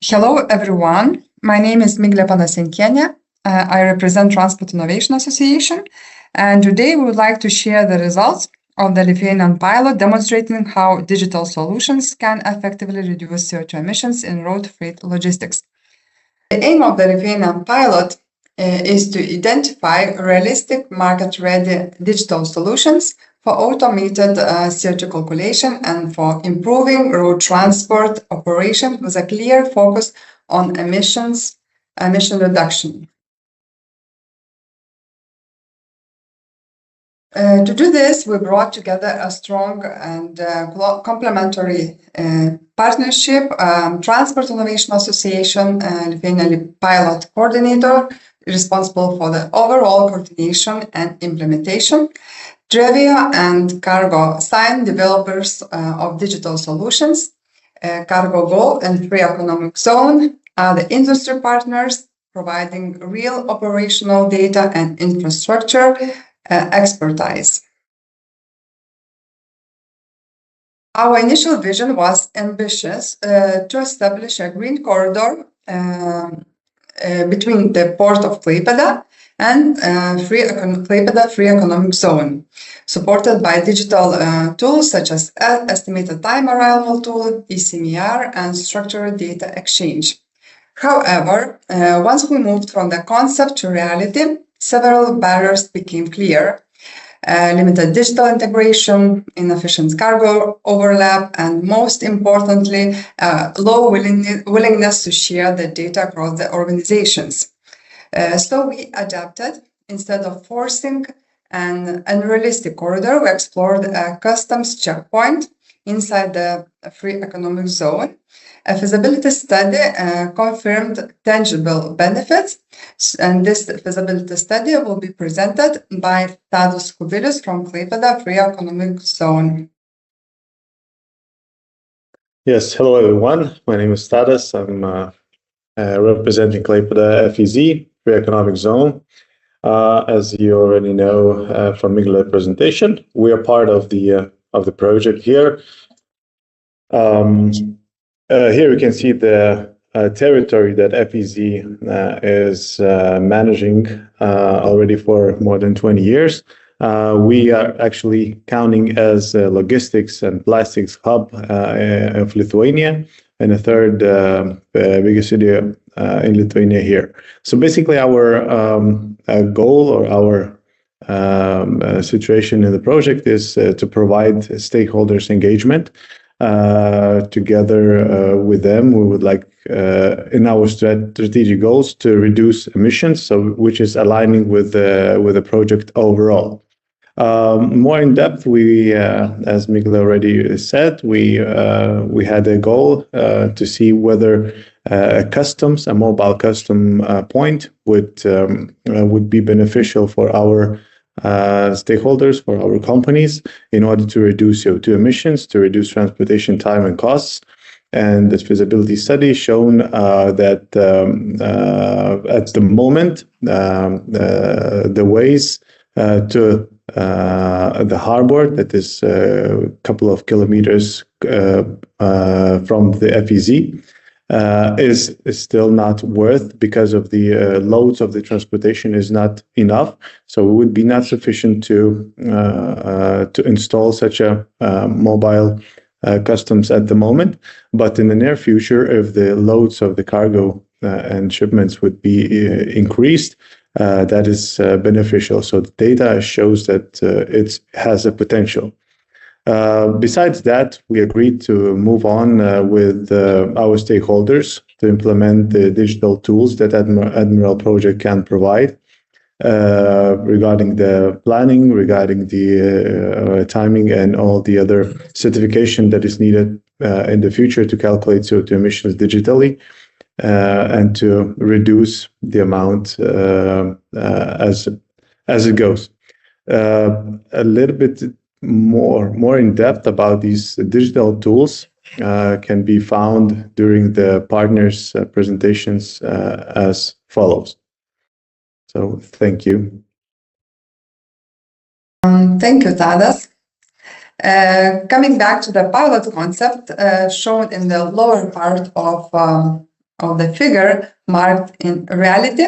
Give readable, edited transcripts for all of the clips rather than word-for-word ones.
Hello, everyone. My name is Miglė Panasenkienė. I represent Transport Innovation Association, and today we would like to share the results of the Lithuanian pilot demonstrating how digital solutions can effectively reduce CO2 emissions in road freight logistics. The aim of the Lithuanian pilot is to identify realistic market-ready digital solutions for automated CO2 calculation and for improving road transport operation with a clear focus on emission reduction. To do this, we brought together a strong and complementary partnership, Transport Innovation Association, Lithuania Pilot Coordinator, responsible for the overall coordination and implementation, Trevio and Cargo Sign, developers of digital solutions, Cargo Go and Free Economic Zone are the industry partners providing real operational data and infrastructure expertise. Our initial vision was ambitious to establish a green corridor between the port of Klaipėda and Klaipėda Free Economic Zone, supported by digital tools such as estimated time arrival tool, ECMR, and structured data exchange. However, once we moved from the concept to reality, several barriers became clear. Limited digital integration, inefficient cargo overlap, and most importantly, low willingness to share the data across the organizations. So we adapted. Instead of forcing an unrealistic corridor, we explored a customs checkpoint inside the free economic zone. A feasibility study confirmed tangible benefits, and this feasibility study will be presented by Tadas Kubilius from Klaipėda Free Economic Zone. Yes, hello everyone. My name is Tadas. I'm representing Klaipėda FEZ, Free Economic Zone. As you already know from Migle's presentation, we are part of the project here. Here we can see the territory that FEZ is managing already for more than 20 years. We are actually counting as a logistics and plastics hub of Lithuania and a third biggest city in Lithuania here. So basically our goal or our situation in the project is to provide stakeholders engagement. Together with them, we would like in our strategic goals to reduce emissions, so which is aligning with the project overall. More in depth, we, as Migle already said, we had a goal to see whether a mobile custom point would be beneficial for our stakeholders, for our companies, in order to reduce CO2 emissions, to reduce transportation time and costs. And this feasibility study shown that at the moment, the ways to the harbor, that is a couple of kilometers from the FEZ, is still not worth because of the loads of the transportation is not enough. So it would be not sufficient to install such a mobile customs at the moment. But in the near future, if the loads of the cargo and shipments would be increased, that is beneficial. So the data shows that it has a potential. Besides that, we agreed to move on with our stakeholders to implement the digital tools that Admiral project can provide regarding the planning, regarding the timing, and all the other certification that is needed in the future to calculate CO2 emissions digitally and to reduce the amount as it goes. A little bit more in depth about these digital tools can be found during the partners' presentations as follows. So thank you. Thank you, Tadas. Coming back to the pilot concept shown in the lower part of of the figure marked in reality,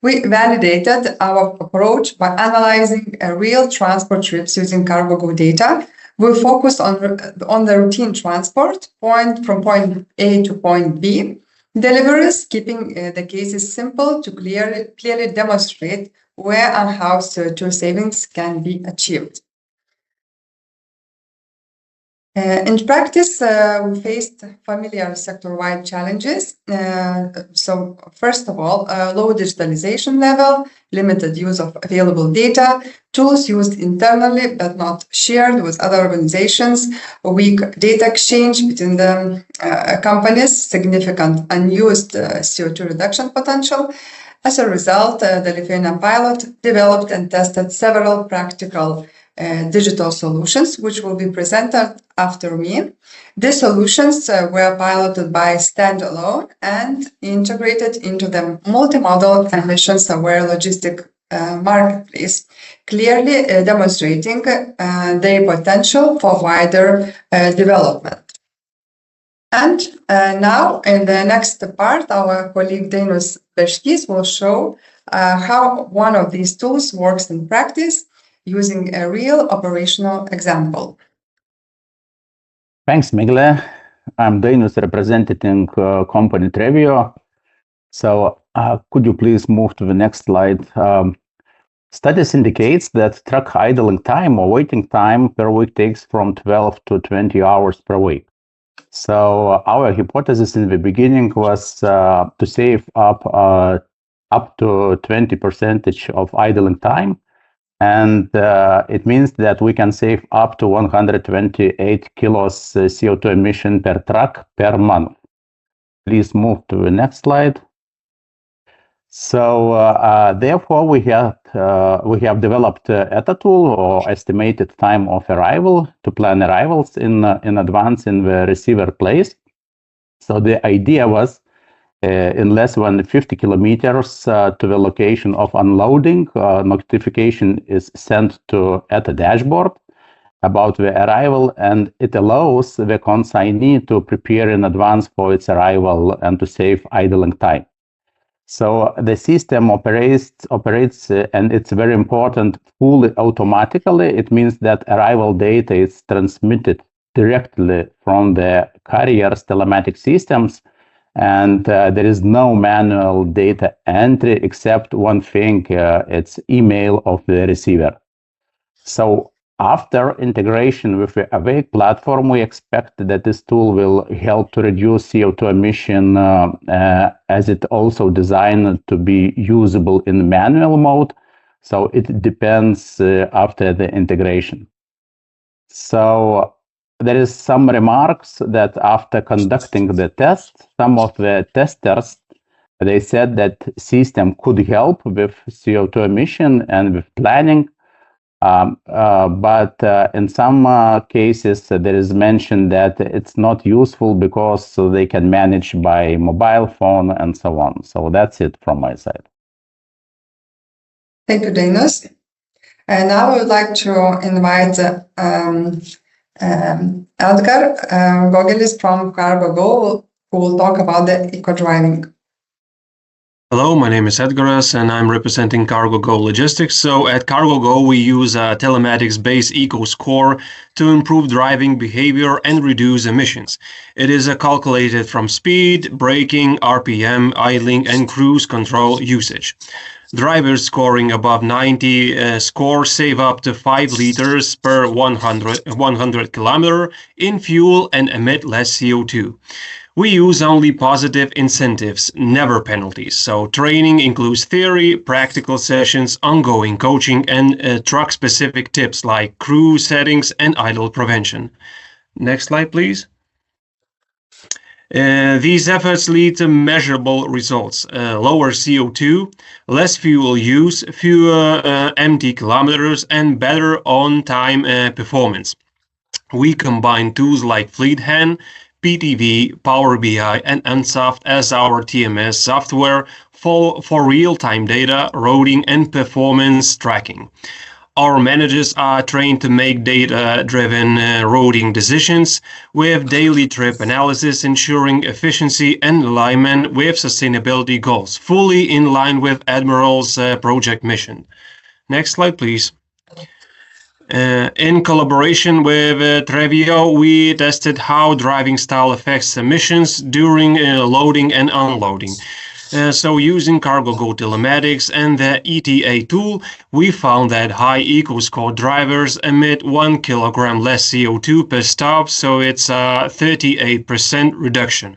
we validated our approach by analyzing real transport trips using CargoGo data. We focused on the routine transport from point A to point B deliveries, keeping the cases simple to clearly demonstrate where and how CO2 savings can be achieved. In practice, we faced familiar sector-wide challenges. So first of all, low digitalization level, limited use of available data, tools used internally but not shared with other organizations, weak data exchange between the companies, significant unused CO2 reduction potential. As a result, the Lithuania pilot developed and tested several practical digital solutions, which will be presented after me. These solutions were piloted by standalone and integrated into the multimodal emissions-aware logistic marketplace, clearly demonstrating their potential for wider development. And now, in the next part, our colleague Dainius Beškys will show how one of these tools works in practice using a real operational example. Thanks, Migle. I'm Dainius representing company Trevio. So could you please move to the next slide? Studies indicates that truck idling time or waiting time per week takes from 12 to 20 hours per week. So our hypothesis in the beginning was to save up to 20% of idling time. And it means that we can save up to 128 kilos CO2 emission per truck per month. Please move to the next slide. So therefore, we have developed ETA tool, or estimated time of arrival, to plan arrivals in advance in the receiver place. So the idea was, in less than 50 kilometers to the location of unloading, notification is sent to ETA dashboard about the arrival, and it allows the consignee to prepare in advance for its arrival and to save idling time. So the system operates, and it's very important, fully automatically. It means that arrival data is transmitted directly from the carrier's telematic systems, and there is no manual data entry except one thing, it's email of the receiver. So after integration with the Awake platform, we expect that this tool will help to reduce CO2 emission, as it also designed to be usable in manual mode. So it depends after the integration. So there is some remarks that after conducting the test, some of the testers, they said that system could help with CO2 emission and with planning. But in some cases, there is mentioned that it's not useful because they can manage by mobile phone and so on. So that's it from my side. Thank you, Dainius. And now I would like to invite Edgar Gogelis from CargoGo, who will talk about the eco-driving. Hello, my name is Edgaras and I'm representing CargoGo Logistics. So at CargoGo, we use a telematics-based eco score to improve driving behavior and reduce emissions. It is calculated from speed, braking, RPM, idling, and cruise control usage. Drivers scoring above 90 score save up to 5 liters per 100 kilometer in fuel and emit less CO2. We use only positive incentives, never penalties. So training includes theory, practical sessions, ongoing coaching, and truck-specific tips like cruise settings and idle prevention. Next slide, please. These efforts lead to measurable results: lower CO2, less fuel use, fewer empty kilometers, and better on-time performance. We combine tools like FleetHand, PTV, Power BI, and Unsoft as our TMS software for real-time data, routing, and performance tracking. Our managers are trained to make data-driven routing decisions with daily trip analysis, ensuring efficiency and alignment with sustainability goals, fully in line with Admiral's project mission. Next slide, please. In collaboration with Trevio, we tested how driving style affects emissions during loading and unloading. So using CargoGo telematics and the ETA tool, we found that high eco-score drivers emit 1 kilogram less CO2 per stop, so it's a 38% reduction.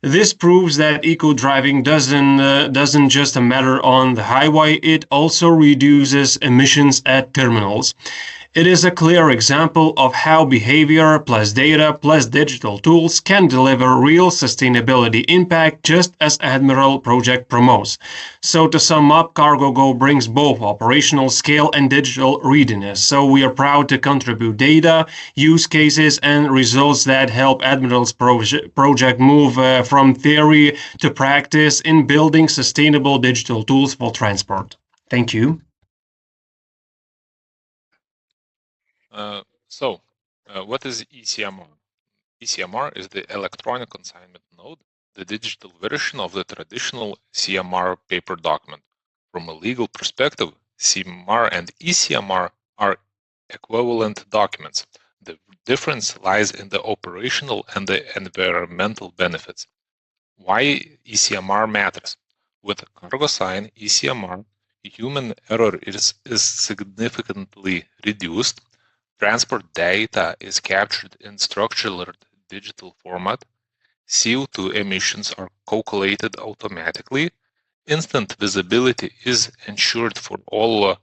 This proves that eco-driving doesn't just matter on the highway, it also reduces emissions at terminals. It is a clear example of how behavior plus data plus digital tools can deliver real sustainability impact, just as Admiral project promotes. So to sum up, CargoGo brings both operational scale and digital readiness. So we are proud to contribute data, use cases, and results that help Admiral's project move from theory to practice in building sustainable digital tools for transport. Thank you. What is ECMR? ECMR is the electronic consignment node, the digital version of the traditional CMR paper document. From a legal perspective, CMR and ECMR are equivalent documents. The difference lies in the operational and the environmental benefits. Why ECMR matters? With CargoSign ECMR, human error is significantly reduced. Transport data is captured in structured digital format. CO2 emissions are calculated automatically. Instant visibility is ensured for all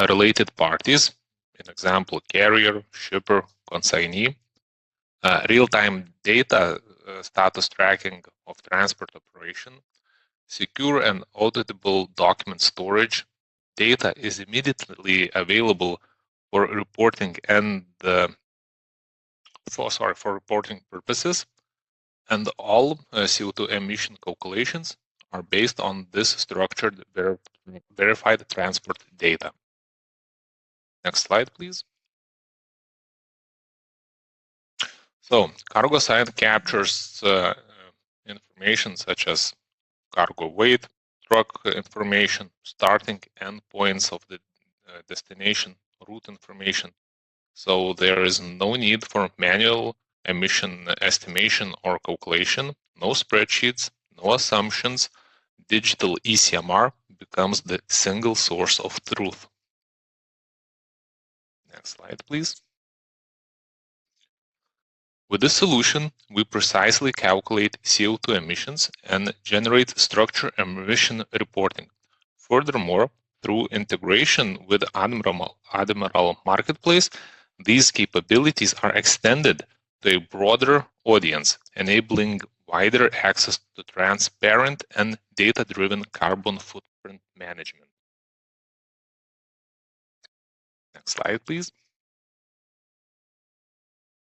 related parties. An example, carrier, shipper, consignee. Real-time data status tracking of transport operation. Secure and auditable document storage. Data is immediately available for reporting and for reporting purposes, and all CO2 emission calculations are based on this structured verified transport data. Next slide, please. So CargoSign captures information such as cargo weight, truck information, starting end points of the destination, route information. So there is no need for manual emission estimation or calculation, no spreadsheets, no assumptions. Digital ECMR becomes the single source of truth. Next slide, please. With this solution, we precisely calculate CO2 emissions and generate structure emission reporting. Furthermore, through integration with Admiral Marketplace, these capabilities are extended to a broader audience, enabling wider access to transparent and data-driven carbon footprint management. Next slide, please.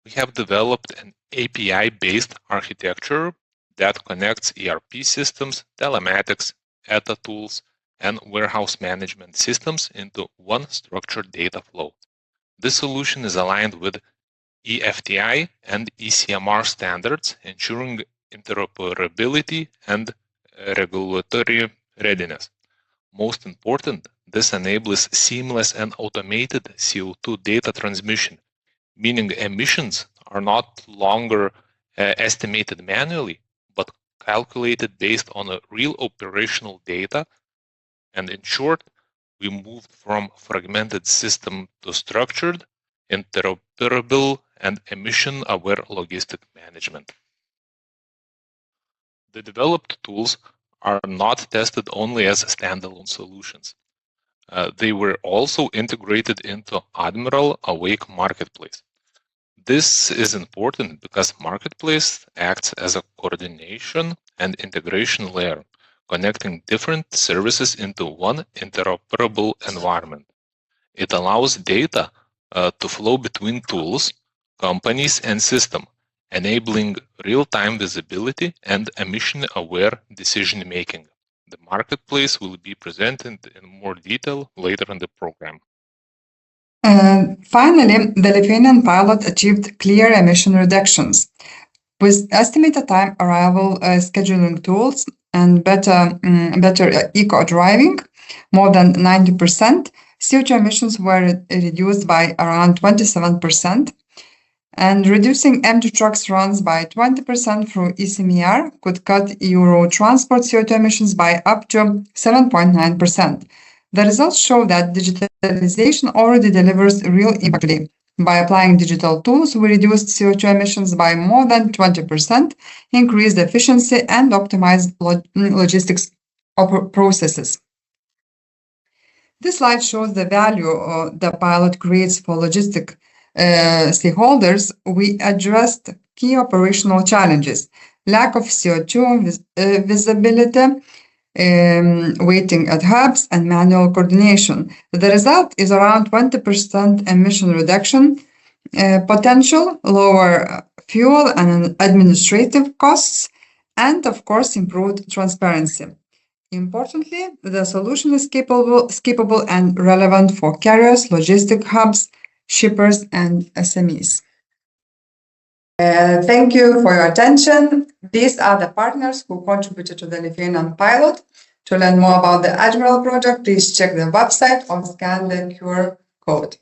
We have developed an API-based architecture that connects ERP systems, telematics, ETA tools, and warehouse management systems into one structured data flow. This solution is aligned with EFTI and ECMR standards, ensuring interoperability and regulatory readiness. Most important, this enables seamless and automated CO2 data transmission, meaning emissions are not longer estimated manually, but calculated based on a real operational data. And in short, we moved from fragmented system to structured, interoperable, and emission-aware logistic management. The developed tools are not tested only as standalone solutions. They were also integrated into Admiral Awake Marketplace. This is important because Marketplace acts as a coordination and integration layer, connecting different services into one interoperable environment. It allows data to flow between tools, companies, and systems, enabling real-time visibility and emission-aware decision-making. The marketplace will be presented in more detail later in the program. Finally, the Lithuanian pilot achieved clear emission reductions. With estimated time arrival scheduling tools and better eco-driving, more than 90%, CO2 emissions were reduced by around 27%, and reducing empty trucks runs by 20% through ECMR could cut Euro transport CO2 emissions by up to 7.9%. The results show that digitalization already delivers real impact. By applying digital tools, we reduced CO2 emissions by more than 20%, increased efficiency, and optimized logistics processes. This slide shows the value the pilot creates for logistic stakeholders. We addressed key operational challenges: lack of CO2 visibility, waiting at hubs, and manual coordination. The result is around 20% emission reduction potential, lower fuel and administrative costs, and of course, improved transparency. Importantly, the solution is capable and relevant for carriers, logistic hubs, shippers, and SMEs. Thank you for your attention. These are the partners who contributed to the Lithuanian pilot. To learn more about the ADMIRAL project, please check the website or scan the QR code.